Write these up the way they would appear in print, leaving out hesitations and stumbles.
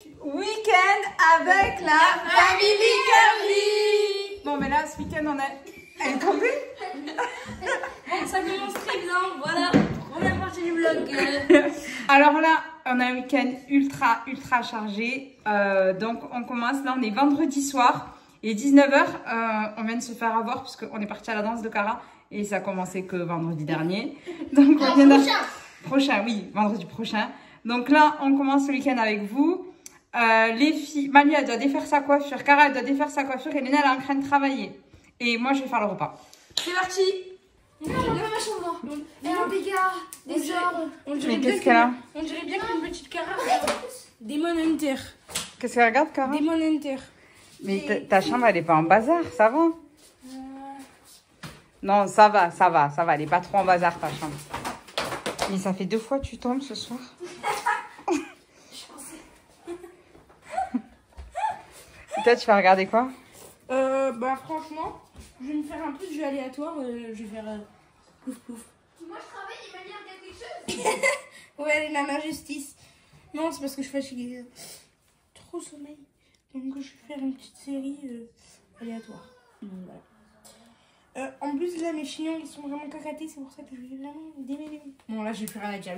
Week-end avec la famille Curly. Bon, mais là, ce week-end, on a un camping. Bon, ça commence très bien, voilà. Première partie du vlog. Alors là, on a un week-end ultra chargé. Donc, on commence. Là, on est vendredi soir. Et 19h, on vient de se faire avoir puisqu'on est parti à la danse de Cara. Et ça a commencé que vendredi dernier. Donc, on vient prochain, oui, vendredi prochain. Donc là, on commence le week-end avec vous. Les filles, Mali, elle doit défaire sa coiffure, Cara, elle doit défaire sa coiffure et Léna, elle est en train de travailler. Et moi, je vais faire le repas. C'est parti. Non, dans ma chambre. Alors, les gars, des ordres. Mais qu'est-ce qu'elle a? On dirait bien qu'une petite Cara. Demon Hunter. Qu'est-ce qu'elle regarde, Cara? Demon Hunter. Mais ta chambre, elle est pas en bazar, ça va? Non, ça va. Elle est pas trop en bazar, ta chambre. Mais ça fait 2 fois que tu tombes ce soir. Et toi, tu vas regarder quoi? Bah franchement, je vais me faire un peu de jeu aléatoire. Je vais faire pouf pouf. Moi je travaille, il m'a dit quelque chose. Ouais, la justice. Non, c'est parce que je suis fatiguée. Trop sommeil. Donc je vais faire une petite série aléatoire. Voilà. En plus là, mes chignons ils sont vraiment cacatés, c'est pour ça que je vais vraiment démêler. Bon là, j'ai plus rien à dire.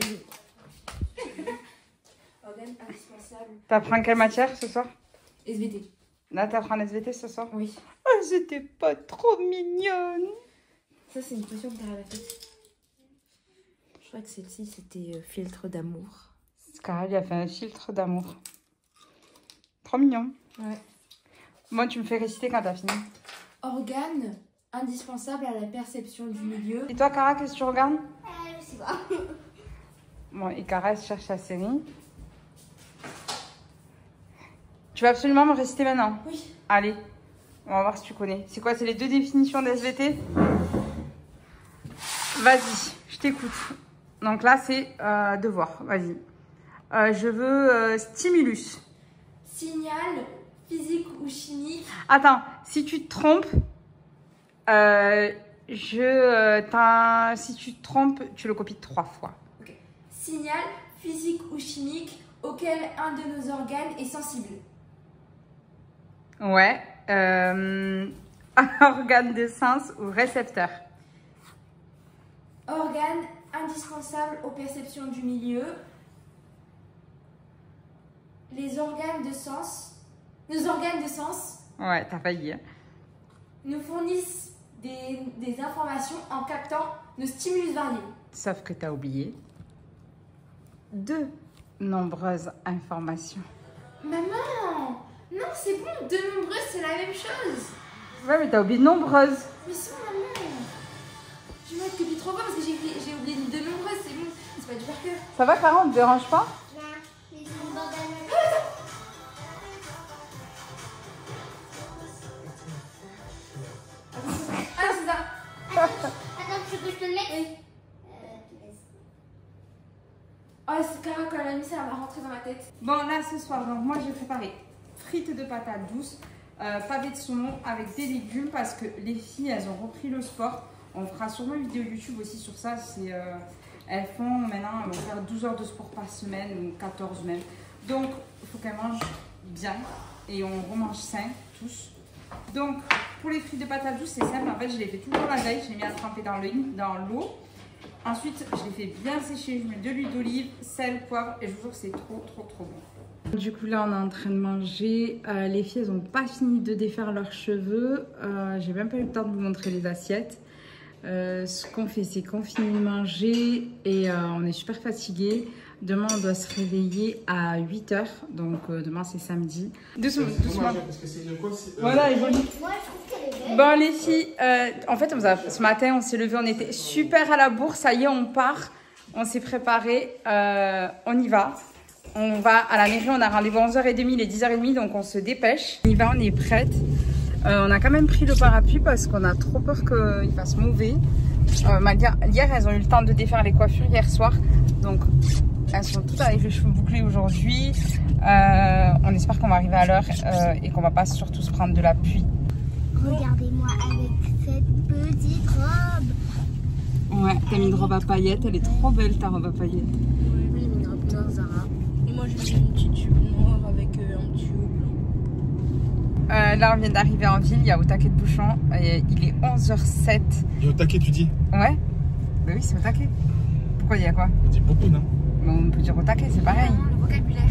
Organe indispensable. T'apprends quelle matière ce soir? SVT. Là, t'apprends SVT ce soir? Oui. Oh, c'était pas trop mignonne. Ça, c'est une potion que t'as à la tête. Je crois que celle-ci, c'était filtre d'amour. Cara, il a fait un filtre d'amour. Trop mignon. Ouais. Moi, tu me fais réciter quand t'as fini. Organe indispensable à la perception du milieu. Et toi, Cara, qu'est-ce que tu regardes? Je sais pas. Bon, et Cara, elle cherche la série. Tu vas absolument me réciter maintenant? Oui. Allez, on va voir si tu connais. C'est quoi? C'est les 2 définitions d'SVT? Vas-y, je t'écoute. Donc là, c'est devoir. Vas-y. Je veux stimulus. Signal physique ou chimique. Attends, si tu te trompes, si tu te trompes, tu le copies 3 fois. Ok. Signal physique ou chimique auquel un de nos organes est sensible. Ouais. Organe de sens ou récepteur. Organe indispensable aux perceptions du milieu. Nos organes de sens Ouais, t'as failli. nous fournissent des informations en captant nos stimulus variés. Sauf que t'as oublié de nombreuses informations. Maman! Non, c'est bon, de nombreuses, c'est la même chose. Ouais, mais t'as oublié nombreuses. Mais c'est bon, maman. Je vais mettre copie 3 fois parce que j'ai oublié de nombreuses, c'est bon. C'est pas du par cœur. Ça va, Cara, on te dérange pas? Là, mais ils sont dans la Ah, c'est ça. Attends, tu veux que je te le mette? Oui. Oh, c'est Cara, quand elle a mis ça, elle va rentrer dans ma tête. Bon, là, ce soir, donc moi, j'ai préparé frites de patates douces, pavés de saumon avec des légumes parce que les filles, elles ont repris le sport. On fera sûrement une vidéo YouTube aussi sur ça. Elles font maintenant, elles vont faire 12 heures de sport par semaine ou 14 même. Donc, il faut qu'elles mangent bien et on remange sain tous. Donc, pour les frites de patates douces, c'est simple. En fait, je les fais toujours la veille. Je les mets à tremper dans l'eau. Ensuite, je les fais bien sécher. Je mets de l'huile d'olive, sel, poivre et je vous jure, c'est trop bon. Du coup, là, on est en train de manger. Les filles, elles n'ont pas fini de défaire leurs cheveux. J'ai même pas eu le temps de vous montrer les assiettes. Ce qu'on fait, c'est qu'on finit de manger et on est super fatigués. Demain, on doit se réveiller à 8 h. Donc, demain, c'est samedi. Doucement. Parce que c'est quoi, Voilà, ils vont dire. Moi, je trouve qu'elle est belle. Bon, les filles, en fait, ce matin, on s'est levé, on était super à la bourre. Ça y est, on part. On s'est préparé. On y va. On va à la mairie. On a rendez-vous à 11h30, il est 10h30. Donc, on se dépêche. On y va, on est prête. On a quand même pris le parapluie parce qu'on a trop peur qu'il fasse mauvais. Hier, elles ont eu le temps de défaire les coiffures hier soir. Donc, elles sont toutes avec les cheveux bouclés aujourd'hui. On espère qu'on va arriver à l'heure et qu'on va pas surtout se prendre de la pluie. Regardez-moi avec cette petite robe. Ouais, t'as mis une robe à paillettes. Elle est trop belle ta robe à paillettes. Oui, une robe noire Zara. Et moi, j'ai mis une petite jupe noire avec Là, on vient d'arriver en ville, il y a au taquet de bouchon. Il est 11h07. Et au taquet, tu dis? Ouais. Bah oui, c'est au taquet. Pourquoi il y a quoi? On dit beaucoup, non? Bon, on peut dire au taquet, c'est pareil. Le vocabulaire.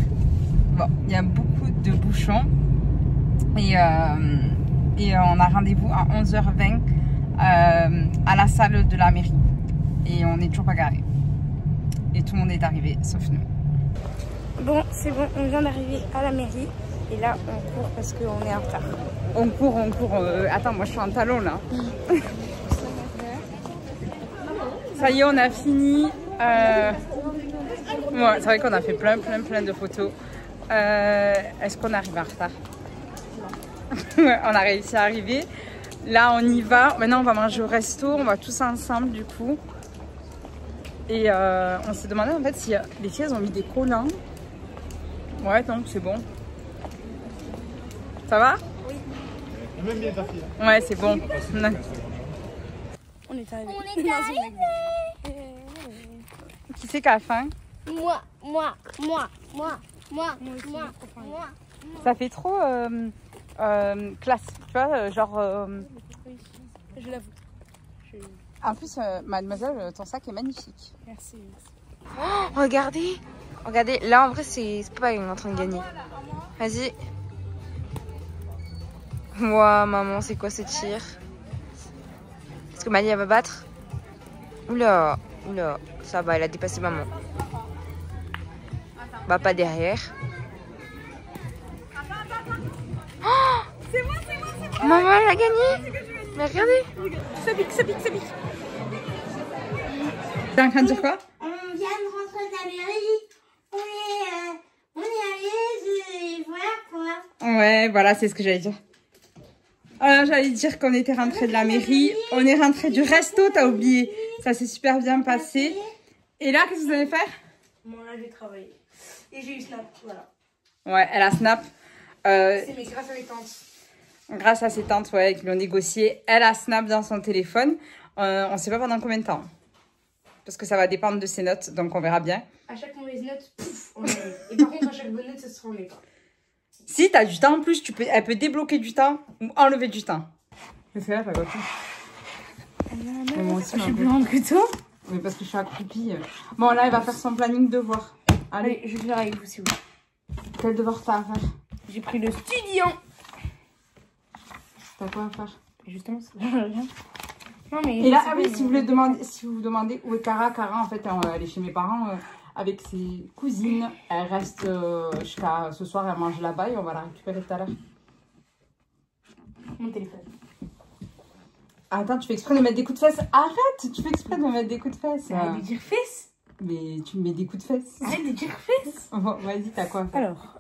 Bon, il y a beaucoup de bouchons. Et on a rendez-vous à 11h20 à la salle de la mairie. Et on n'est toujours pas garé. Et tout le monde est arrivé, sauf nous. Bon, c'est bon, on vient d'arriver à la mairie. Et là, on court parce qu'on est en retard. On court. Attends, moi je suis en talon là. Ça y est, on a fini. Ouais, c'est vrai qu'on a fait plein de photos. Est-ce qu'on arrive en retard? Ouais, on a réussi à arriver. Là, on y va. Maintenant, on va manger au resto. On va tous ensemble du coup. Et on s'est demandé en fait si les filles elles ont mis des collants. Ouais, donc c'est bon. Ça va? Oui. On aime bien ta fille. Ouais, c'est bon. On est arrivé. On est arrivé. Qui c'est qui a faim? Moi. Ça fait trop classe, tu vois, genre... Oui, je l'avoue. En plus, mademoiselle, ton sac est magnifique. Merci. Oh, regardez, là en vrai c'est pas une en train de gagner. Vas-y. Ouah, maman, c'est quoi ce tir? Est-ce que Mali elle va battre? Oula, ça va, elle a dépassé maman. Bah pas derrière. Oh, c'est moi. Maman elle a gagné. Mais regardez. Ça pique. T'es en train de dire quoi? On vient de rentrer de la mairie. On est allé voir quoi. Ouais, voilà, c'est ce que j'allais dire. J'allais dire qu'on était rentré de la mairie. On est rentré du resto, t'as oublié. Ça s'est super bien passé. Et là, qu'est-ce que vous allez faire? Moi, là, j'ai travaillé. Et j'ai eu Snap, voilà. Ouais, elle a Snap. C'est mais grâce à mes tantes. Grâce à ses tantes, ouais, qui l'ont négocié. Elle a Snap dans son téléphone. On sait pas pendant combien de temps. Parce que ça va dépendre de ses notes, donc on verra bien. À chaque mauvaise note, pouf, on est. Et par contre, à chaque bonne note, ça se remet pas. Si t'as du temps en plus, elle peut débloquer du temps ou enlever du temps. Qu'est-ce que là, t'as quoi? Moi aussi, je suis plus grande que toi. Oui, parce que je suis accroupie. Bon, là, elle va faire son planning devoir. Allez, je vais faire avec vous si vous voulez. Quel devoir t'as à faire? J'ai pris le Studiant. T'as quoi à faire? Justement, ça rien. Non, mais et là, ah oui, si vous vous demandez où est Cara, en fait, elle est chez mes parents avec ses cousines. Elle reste jusqu'à ce soir, elle mange là-bas et on va la récupérer tout à l'heure. Mon téléphone. Attends, tu fais exprès de mettre des coups de fesses? Arrête, tu fais exprès de mettre des coups de fesses. Arrête de dire fesses. Mais tu me mets des coups de fesses. Arrête de dire fesses. Bon, vas-y, t'as quoi à faire? Alors.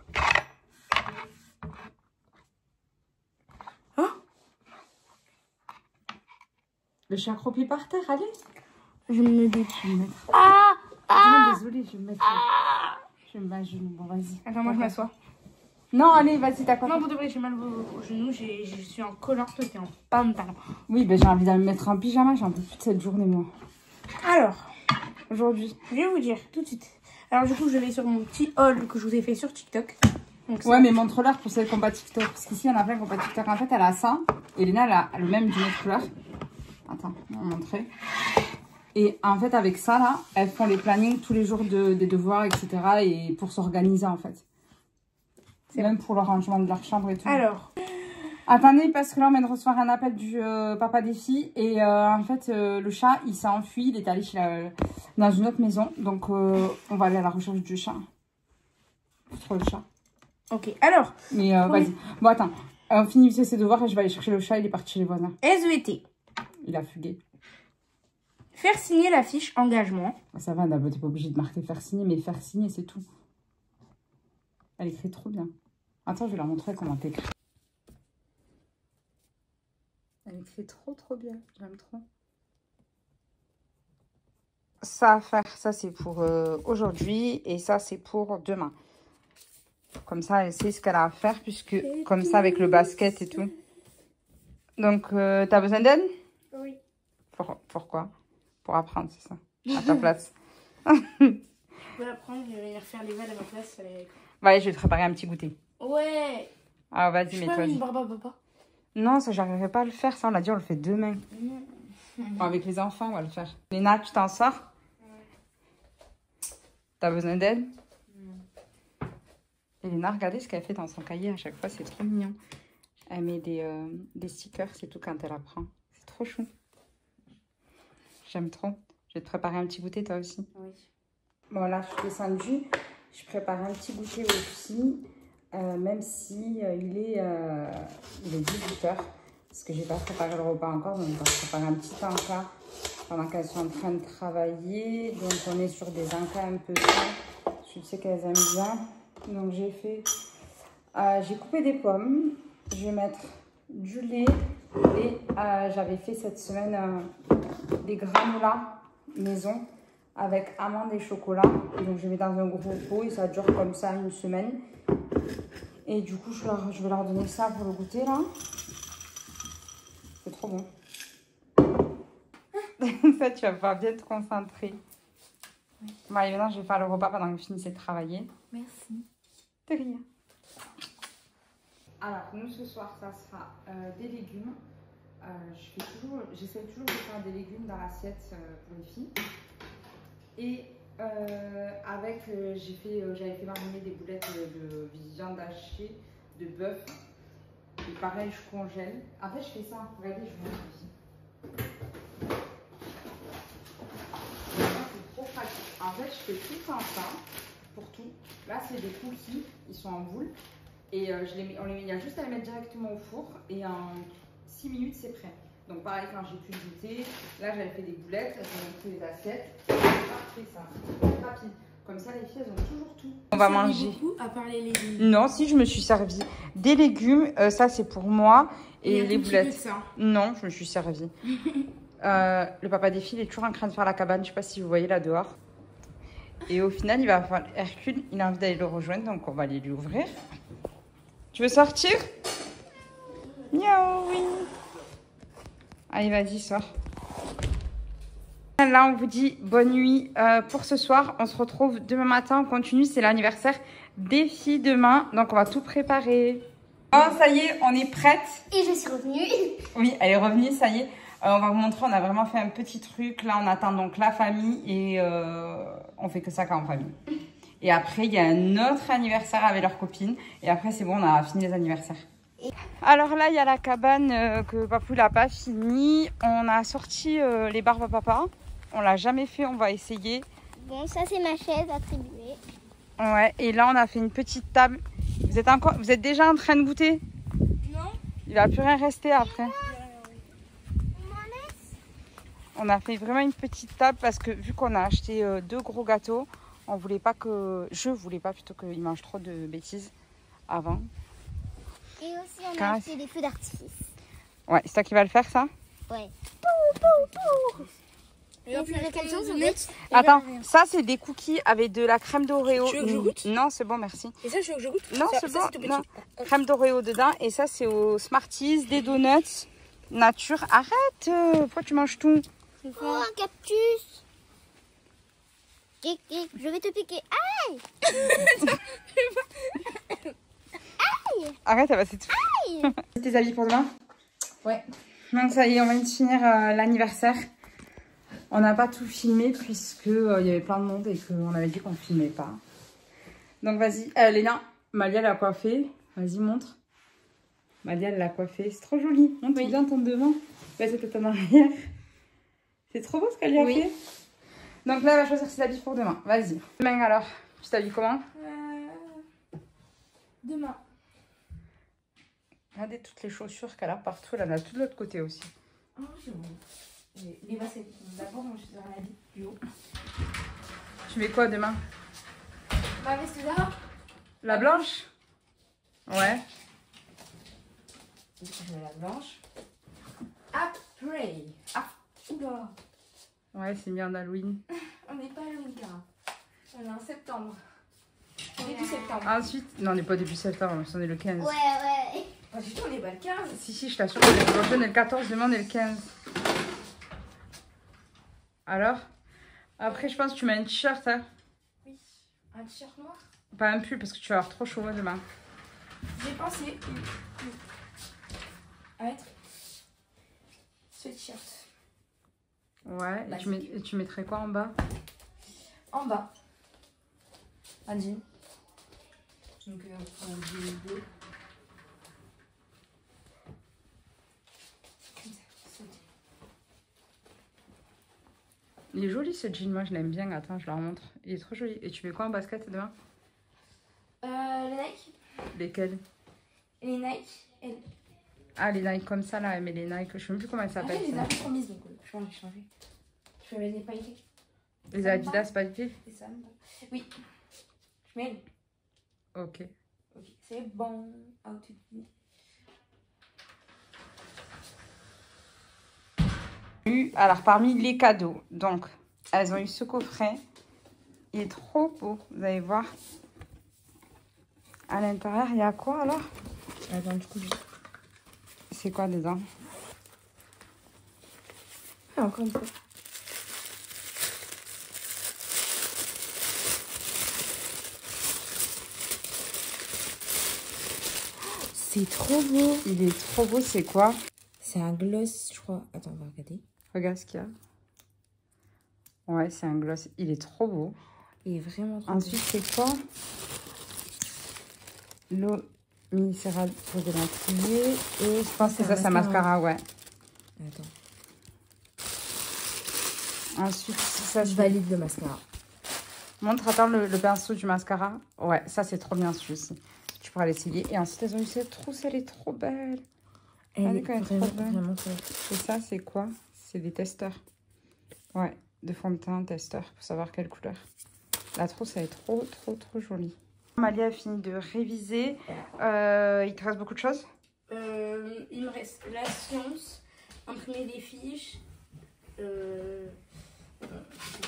Oh, le chat accroupi par terre, allez. je me détruis. Je vais me mettre. Désolée, je vais me mettre. Je vais me mettre à genoux. Bon, vas-y. Attends, moi je m'assois. Non, allez, vas-y, t'as quoi? Non, pour de vrai, j'ai mal au genou. Je suis en collant, toi t'es en pantalon. Oui, ben j'ai envie de me mettre en pyjama. J'en peux plus de cette journée, moi. Alors, Aujourd'hui. je vais vous dire tout de suite. Alors, du coup, je vais sur mon petit haul que je vous ai fait sur TikTok. Donc, Ouais, mais montre-leur pour celles qui n'ont pas TikTok. Parce qu'ici, il y en a plein qui n'ont pas TikTok. En fait, elle a ça. Et Léna, elle a le même d'une autre couleur. Attends, on va montrer. Et en fait, avec ça, là, elles font les plannings tous les jours des devoirs, etc. Et pour s'organiser, en fait. C'est même pour le rangement de leur chambre et tout. Alors. Attendez, parce que là, on vient de recevoir un appel du papa des filles. Et en fait, le chat, il s'est enfui. Il est allé dans une autre maison. Donc, on va aller à la recherche du chat. Pour le chat. Ok, alors. Mais vas-y. Bon, attends. On finit ses devoirs et je vais aller chercher le chat. Il est parti chez les voisins. SVT. Il a fugué. Faire signer la fiche engagement. Ça va, d'abord, t'es pas obligé de marquer faire signer. Mais faire signer, c'est tout. Elle écrit trop bien. Attends, je vais leur montrer comment t'écris. Elle écrit trop bien. J'aime trop. Ça à faire, ça c'est pour aujourd'hui et ça c'est pour demain. Comme ça, elle sait ce qu'elle a à faire puisque comme ça avec le basket et tout. Donc, t'as besoin d'aide? Oui. Pourquoi? Pour apprendre, c'est ça? À ta place. Je vais apprendre, je vais venir faire les vannes à ma place. Ouais, je vais te préparer un petit goûter. Ouais. Ah, vas-y, Je fais mets-toi. une barbe à papa. Non, ça, j'arriverai pas à le faire. Ça, on l'a dit, on le fait demain. Bon, avec les enfants, on va le faire. Léna, tu t'en sors? T'as besoin d'aide? Et Léna, regardez ce qu'elle fait dans son cahier à chaque fois. C'est trop mignon. Elle met des stickers, c'est tout, quand elle apprend. C'est trop chou. J'aime trop. Je vais te préparer un petit goûter, toi aussi. Oui. Bon, là, je suis descendue. Je prépare un petit goûter aussi. Même si il est 18h. Parce que j'ai pas préparé le repas encore. Donc, on va préparer un petit encas pendant qu'elles sont en train de travailler. Donc, on est sur des encas un peu fins. Je sais qu'elles aiment bien. Donc, j'ai fait... j'ai coupé des pommes. Je vais mettre du lait. Et j'avais fait cette semaine des granolas maison avec amandes et chocolat. Donc, je mets dans un gros pot et ça dure comme ça une semaine. Et du coup, je vais leur donner ça pour le goûter, là. C'est trop bon. Ça, tu vas pouvoir bien te concentrer. Oui. Bon, allez, maintenant, je vais faire le repas pendant que vous finissez de travailler. Merci. De rien. Alors, nous, ce soir, ça sera des légumes. J'essaie toujours de faire des légumes dans l'assiette pour les filles. Et avec, j'avais fait mariner des boulettes de viande hachée, de bœuf. Et pareil, je congèle. En fait, je fais ça. Regardez, je vous montre ici. C'est trop pratique. En fait, je fais tout le temps ça pour tout. Là, c'est des cookies. Ils sont en boule. Et il y a juste à les mettre directement au four. Et en 6 minutes, c'est prêt. Donc, pareil, quand j'ai pu le goûter, là, j'avais fait des boulettes. Elles ont pris les assiettes. C'est parfait, ça. C'est rapide. Comme ça, les filles, elles ont toujours tout. On va manger. Beaucoup à part les légumes. Non, si, je me suis servi des légumes. Ça, c'est pour moi. Et les boulettes. Ça. Non, je me suis servi. Le papa des filles, il est toujours en train de faire la cabane. Je sais pas si vous voyez là dehors. Et au final, il va faire Hercule. Il a envie d'aller le rejoindre. Donc, on va aller lui ouvrir. Tu veux sortir? Miaou, oui. Allez, vas-y, sors. Là, on vous dit bonne nuit pour ce soir. On se retrouve demain matin. On continue. C'est l'anniversaire des filles demain. Donc, on va tout préparer. Oh, ça y est, on est prête. Et je suis revenue. Oui, elle est revenue, ça y est. On va vous montrer, on a vraiment fait un petit truc. Là, on attend donc la famille et on fait que ça quand en famille. Et après, il y a un autre anniversaire avec leurs copines. Et après, c'est bon, on a fini les anniversaires. Alors là, il y a la cabane que Papou n'a pas fini. On a sorti les barbes à papa. On l'a jamais fait, on va essayer. Bon, ça c'est ma chaise attribuée. Ouais, et là, on a fait une petite table. Vous êtes déjà en train de goûter? Non. Il va plus rien rester après. On a fait vraiment une petite table parce que vu qu'on a acheté 2 gros gâteaux, je voulais pas plutôt qu'ils mangent trop de bêtises avant. Et aussi on a acheté des feux d'artifice. Ouais, c'est toi qui vas le faire ça? Ouais. Et en plus, avec quelle chose Attends, ça c'est des cookies avec de la crème d'Oreo. Tu veux que je goûte? Non, c'est bon, merci. Et ça, je veux que je goûte? Non, c'est bon. Non. Crème d'Oreo dedans. Et ça, c'est au Smarties, des donuts, nature. Arrête! Pourquoi tu manges tout? Oh, un cactus. Je vais te piquer. Aïe! Aïe! Arrête, elle va s'étouffer. C'est tes habits pour demain? Ouais. Donc ça y est, on vient de finir l'anniversaire. On n'a pas tout filmé puisque il y avait plein de monde et qu'on avait dit qu'on ne filmait pas. Donc vas-y, Léna, Malia l'a coiffée. Vas-y, montre. Malia l'a coiffée. C'est trop joli. Montre bien ton devant. Ouais, c'était ton arrière. C'est trop beau ce qu'elle lui a fait. Donc là, elle va choisir ses habits pour demain. Vas-y. Demain alors, tu t'habilles comment? Demain. Regardez toutes les chaussures qu'elle a partout. Elle en a tout de l'autre côté aussi. Oh, c'est bon. Les baskets. D'abord, moi, je suis dans la vie du haut. Tu mets quoi demain? Ma veste là. La blanche? Ouais. Je mets la blanche. Après. Ah, oula. Ouais, c'est mis en Halloween. On n'est pas Halloween, Cara. On est en septembre. Début septembre. Ensuite, non, on n'est pas début septembre, on est le 15. Ouais. Pas du tout, on est pas le 15. Si, je t'assure, le prochain est le 14, demain on est le 15. Alors? Après, je pense que tu mets un t-shirt, hein? Oui. Un t-shirt noir? Pas un pull, parce que tu vas avoir trop chaud demain. j'ai pensé à mettre ce t-shirt. Ouais, et tu mettrais quoi en bas? En bas, un jean. Donc, un jean bleu. Comme ça. Il est joli ce jean, moi je l'aime bien. Attends, je le remontre. Il est trop joli. Et tu mets quoi en basket demain? Les Nike. Lesquels? Les Nike. Ah, les Nike comme ça là, mais les Nike, je sais même plus comment elles Après, s'appellent. les a trop mises, donc je vais en changer. Je vais mettre des paillettes. Les Adidas pailletés? C'est ça. Oui. Je mets. Ok. Ok, c'est bon. Outfit. Alors, parmi les cadeaux, donc, elles ont eu ce coffret. Il est trop beau, vous allez voir. À l'intérieur, il y a quoi alors? Attends, du coup, C'est quoi dedans? ah, encore une fois. C'est trop beau. Il est trop beau, c'est quoi? C'est un gloss, je crois. Attends, on va regarder. Regarde ce qu'il y a. Ouais, c'est un gloss. Il est trop beau. Il est vraiment trop Ensuite, c'est quoi? L'eau minérale pour démaquiller. Et je pense que ça, c'est un mascara, ouais. beau. Attends. Ensuite, ça, Je c'est... valide le mascara. Montre, attends, le pinceau du mascara. Ouais, ça, c'est trop bien, celui-ci. Tu pourras l'essayer. Et ensuite, elles ont eu cette trousse, elle est trop belle. Elle est quand même vraiment, trop belle. vraiment trop belle. Et ça, c'est quoi? C'est des testeurs. Ouais, de fond de teint, testeurs, pour savoir quelle couleur. La trousse, elle est trop, trop, trop jolie. Amalia a fini de réviser. Il te reste beaucoup de choses? Il me reste la science, imprimer des fiches, je vais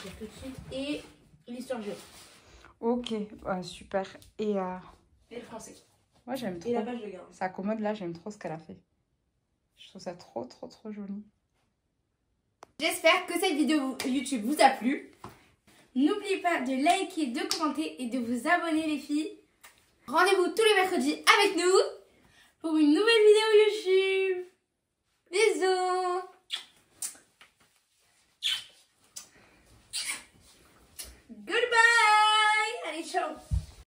dire tout de suite, et l'histoire géo. Ok, ouais, super. Et Et le français. moi, j'aime trop. Et la page de garde. Sa commode, là, j'aime trop ce qu'elle a fait. Je trouve ça trop, trop, trop joli. J'espère que cette vidéo YouTube vous a plu. N'oubliez pas de liker, de commenter et de vous abonner les filles. Rendez-vous tous les mercredis avec nous pour une nouvelle vidéo YouTube.